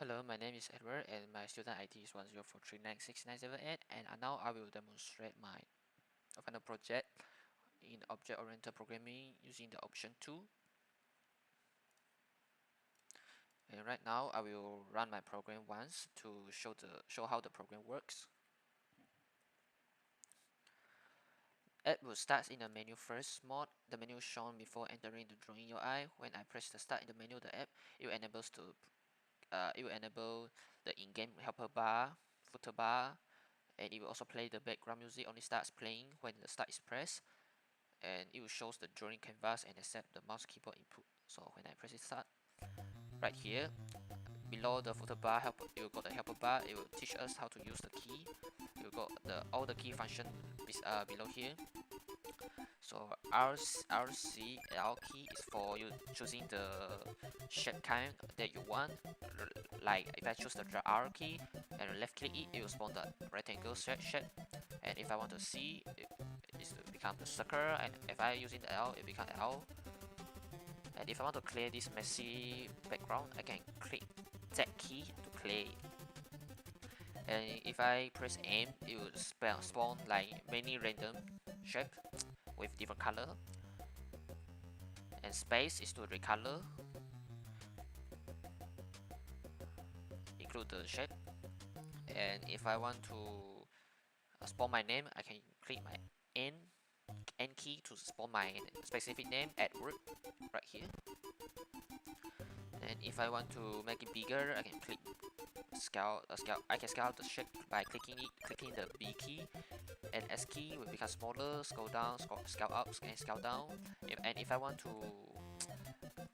Hello, my name is Edward and my student ID is 10439698, and now I will demonstrate my final project in object-oriented programming using the option 2. And right now I will run my program once to show how the program works. App will start in the menu first mode. The menu shown before entering the drawing UI. When I press the start in the menu of the app, it will enable the in-game helper bar, footer bar, and it will also play the background music. Only starts playing when the start is pressed, and it will show the drawing canvas and accept the mouse keyboard input. So when I press it start, right here below the footer bar helper, you will got the helper bar. It will teach us how to use the key. You got all the key function below here. So RCL key is for you choosing the shape kind that you want. Like if I choose the R key and left click it, it will spawn the rectangle shape. And if I want to C, it will become the circle. And if I using the L, it become L. And if I want to clear this messy background, I can click Z key to clear it. And if I press M, it will spawn like many random shape with different color. And space is to recolor, include the shape. And if I want to spawn my name, I can click my N key to spawn my specific name, Edward, right here. And if I want to make it bigger, I can click scale. I can scale the shape by clicking the B key, and S key will become smaller. Scroll down, scale up, and scale down. And if I want to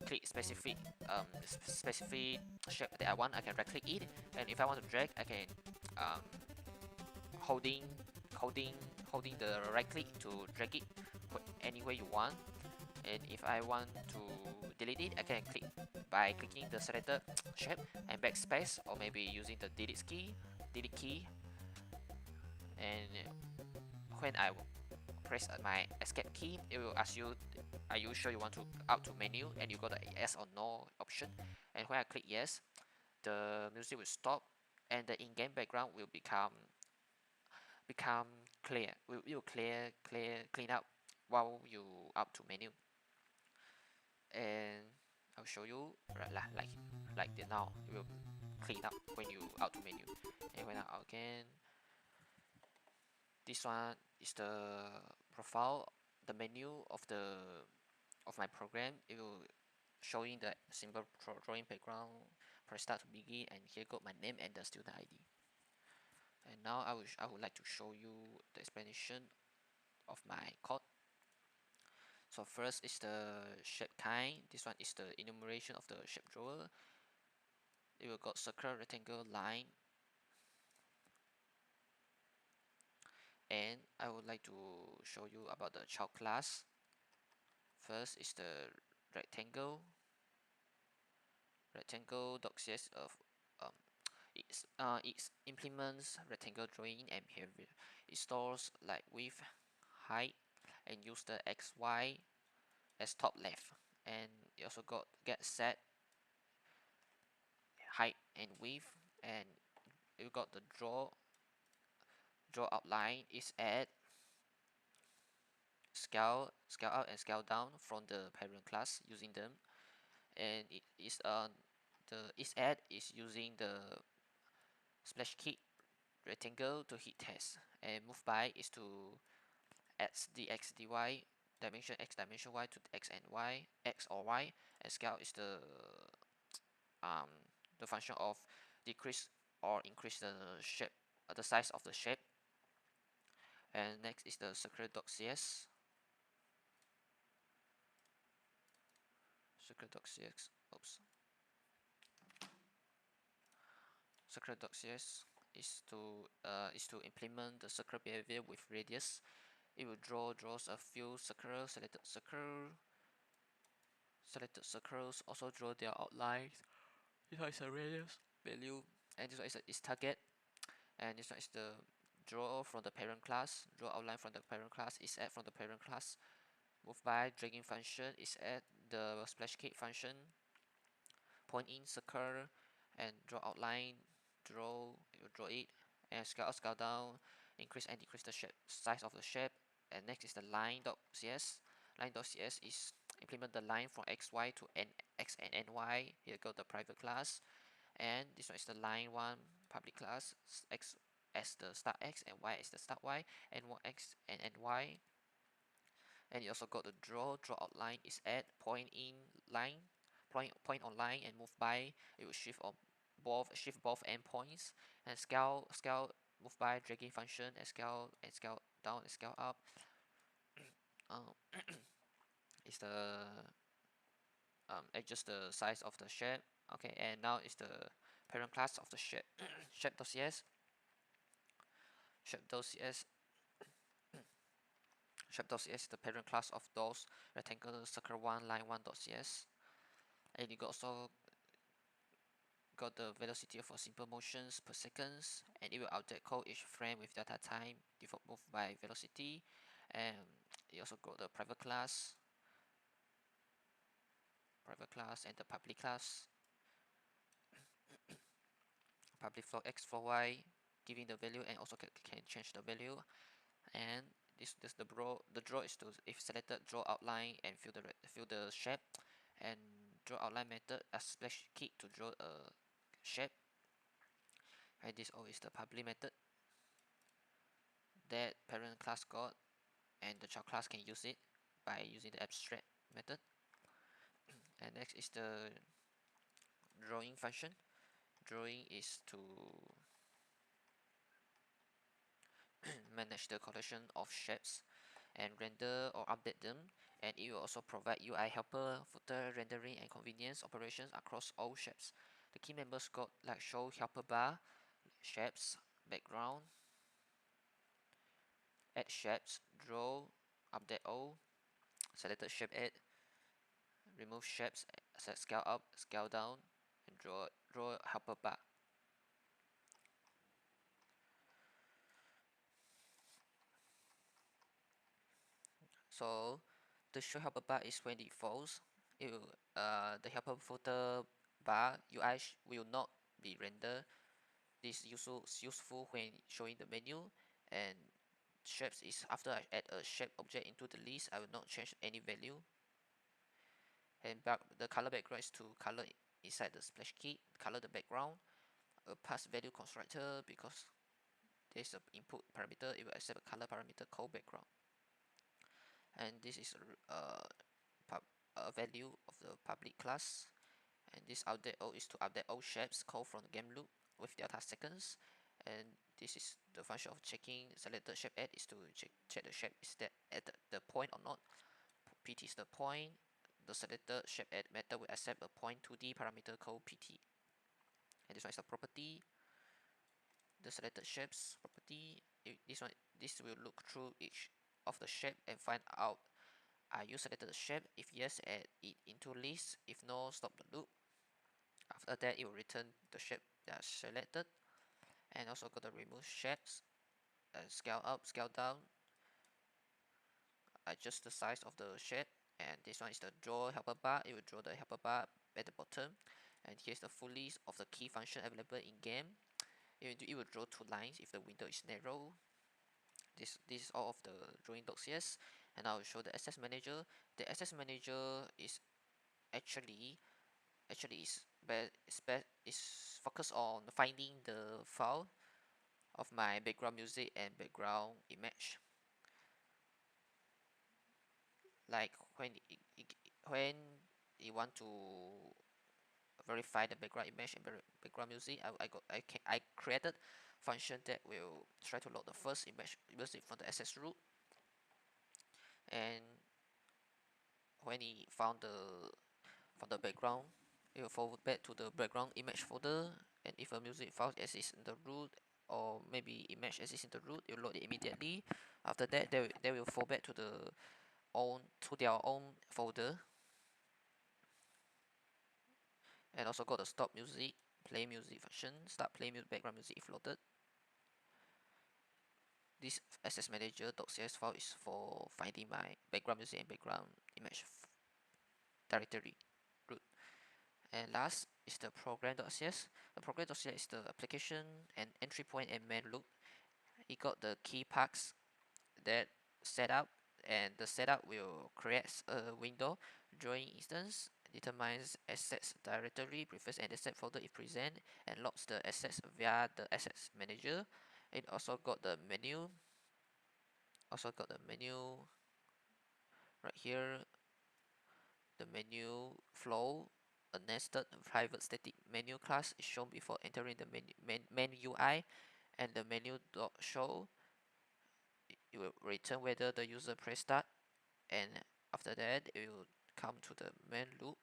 click specific shape that I want, I can right click it. And if I want to drag, I can holding the right click to drag it any way you want. And if I want to delete it, I can click by clicking the selected shape and backspace, or maybe using the delete key. And when I press my escape key, it will ask you, are you sure you want to out to menu, and you got the yes or no option. And when I click yes, the music will stop and the in-game background will become clear. Will clean up while you out to menu. And I'll show you like the now it will clean up when you out to menu. And when I out again, this one is the profile, the menu of my program. It will showing the simple drawing background. Press start to begin, and here got my name and the student ID. And now I would like to show you the explanation of my code. So first is the shape kind. This one is the enumeration of the shape drawer. It will got circle, rectangle, line. And I would like to show you about the child class. First is the rectangle. Rectangle.cs of it implements rectangle drawing and behavior. It stores like width, height, and use the XY as top left. And it also got get set, height and width, and you got the draw outline is add, scale out and scale down from the parent class using them. And it is the is add is using the splash kit rectangle to hit test, and move by is to add dx dy dimension x dimension y to x and y, x or y. And scale is the function of decrease or increase the shape, the size of the shape. And next is the circle.cs. Oops. Circle.cs is to implement the circle behavior with radius. It will draws a few circles, selected circles, also draw their outlines. This one is a radius value, and this one is target. And this one is the draw from the parent class, draw outline from the parent class, is add from the parent class. Move by dragging function is add the splash kit function. Point in circle, and draw outline, you draw it, and scale up, scale down, increase and decrease the shape size of the shape. And next is the line.cs. Line.cs is implement the line from xy to x and ny. Here go the private class, and this one is the line one public class, x as the start x and y as the start y, and x and ny. And you also got the draw outline is add point in line, point on line and move by. It will shift both endpoints, and scale move by dragging function, and scale down and scale up. Is the adjust the size of the shape. Okay, and now is the parent class of the shape. Shape.cs. Shape.cs Shape.cs is the parent class of those rectangle circle one line one.cs. And you also got the velocity for simple motions per seconds, and it will update code each frame with data time default move by velocity. And you also got the private class and the public class. Public float x float y, giving the value, and also can change the value. And this the draw is to, if selected, draw outline and fill the shape, and draw outline method as splash key to draw a shape. And this all is the public method that parent class got, and the child class can use it by using the abstract method. And next is the drawing function. Drawing is to manage the collection of shapes and render or update them, and it will also provide UI helper, footer, rendering, and convenience operations across all shapes. The key members got like show helper bar, shapes, background, add shapes, draw, update all, selected shape add, remove shapes, set scale up, scale down, and draw helper bar. So the show helper bar is when it falls. It will, the helper footer bar UI will not be rendered. This is useful when showing the menu. And shapes is after I add a shape object into the list, I will not change any value. And the color background is to color inside the splash key, color the background. A pass value constructor, because there's an input parameter, it will accept a color parameter called background. And this is a value of the public class. And this update all is to update all shapes called from the game loop with data seconds. And this is the function of checking selected shape add is to check the shape is that at the point or not. PT is the point. The selected shape add method will accept a point 2D parameter called PT. And this one is the property. The selected shapes property. This will look through each of the shape and find out, are you selected the shape? If yes, add it into list. If no, stop the loop. After that, it will return the shape that is selected. And also got the remove shapes, scale up, scale down, adjust the size of the shape. And this one is the draw helper bar. It will draw the helper bar at the bottom. And here's the full list of the key function available in game. It will draw two lines if the window is narrow. This is all of the drawing.cs. And I will show the access manager. The access manager is actually is focused on finding the file of my background music and background image. Like when you want to verify the background image and background music, I created function that will try to load the first image music from the access root. And when he found the background, it will forward back to the background image folder. And if a music file exists in the root, or maybe image exists in the root, it will load it immediately. After that, they will fall back to their own folder. And also got the stop music, play music function, start play background music if loaded. This access manager.cs file is for finding my background music and background image directory root. And last is the program.cs. The program.cs is the application and entry point and main loop. It got the key parts that set up, and the setup will create a window. Drawing instance determines assets directory, prefers an asset folder if present, and logs the assets via the assets manager. It also got the menu. Right here. The menu flow. A nested private static menu class is shown before entering the main UI, and the menu.show it will return whether the user press start, and after that it will come to the main loop.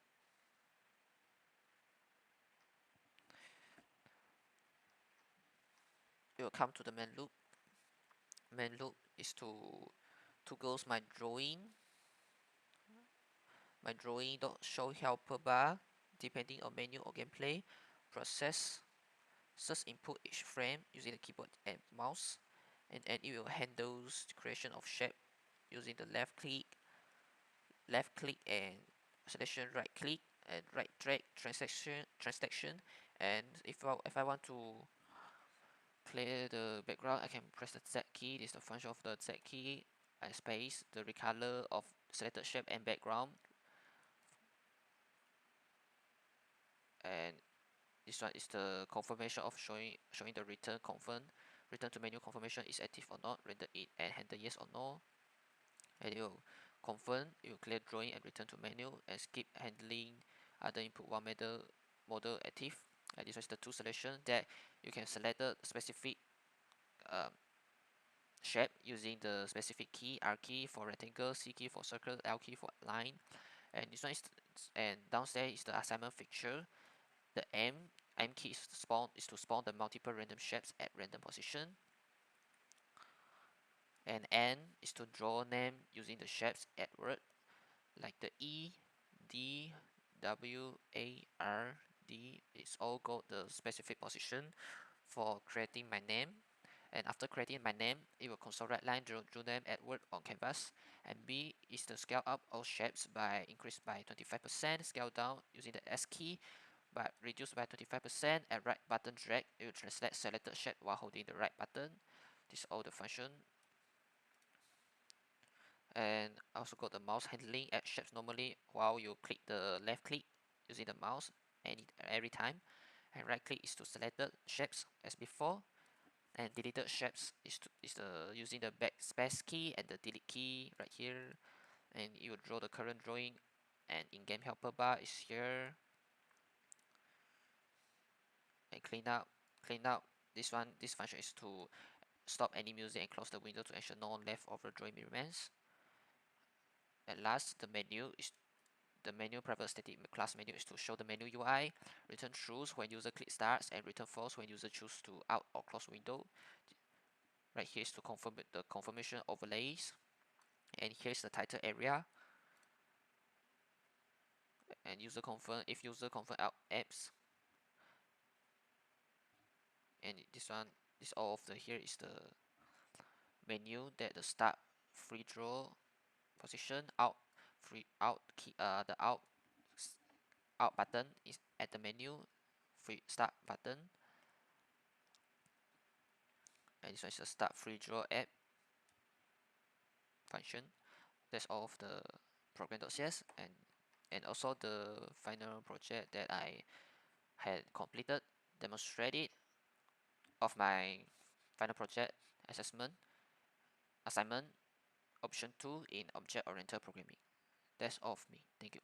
It will come to the main loop. Main loop is to goes my drawing. My drawing dot show helper bar depending on menu or gameplay. Process search input each frame using the keyboard and mouse, and it will handle the creation of shape using the left click and selection, right click and right drag transaction. And if I want to clear the background, I can press the Z key. This is the function of the Z key, and space the recolor of selected shape and background. And this one is the confirmation of showing the return to menu confirmation is active or not, render it and handle yes or no. And it will confirm, it will clear drawing and return to menu, and skip handling other input while model active. And this is the two selection that you can select the specific um, shape using the specific key, R key for rectangle, C key for circle, L key for line. And this one is, and downstairs is the assignment fixture. The M key is to spawn the multiple random shapes at random position. And N is to draw name using the shapes at word, like the E, D, W, A, R, D. It's all got the specific position for creating my name. And after creating my name, it will console write line draw name at word on canvas. And B is to scale up all shapes by increase by 25%, scale down using the S key, but reduce by 25%, and right button drag. It will translate selected shape while holding the right button. This is all the function. And I also got the mouse handling at shapes normally while you click the left click using the mouse every time, and right click is to select the shapes as before, and deleted shapes is the using the backspace key and the delete key right here, and you will draw the current drawing, and in-game helper bar is here, and clean out. This function is to stop any music and close the window to ensure no leftover drawing remains. And last, the menu private static class menu is to show the menu UI, return true when user click starts, and return false when user choose to out or close window. Right here is to confirm the confirmation overlays, and here's the title area, and user confirm if user confirm out apps. And this all of the here is the menu that the start free draw position, out free out key, the out button is at the menu, free start button, and this one is the start free draw app function. That's all of the program.cs, and also the final project that I had completed, demonstrated of my final project assignment option 2 in object oriented programming. That's all of me. Thank you.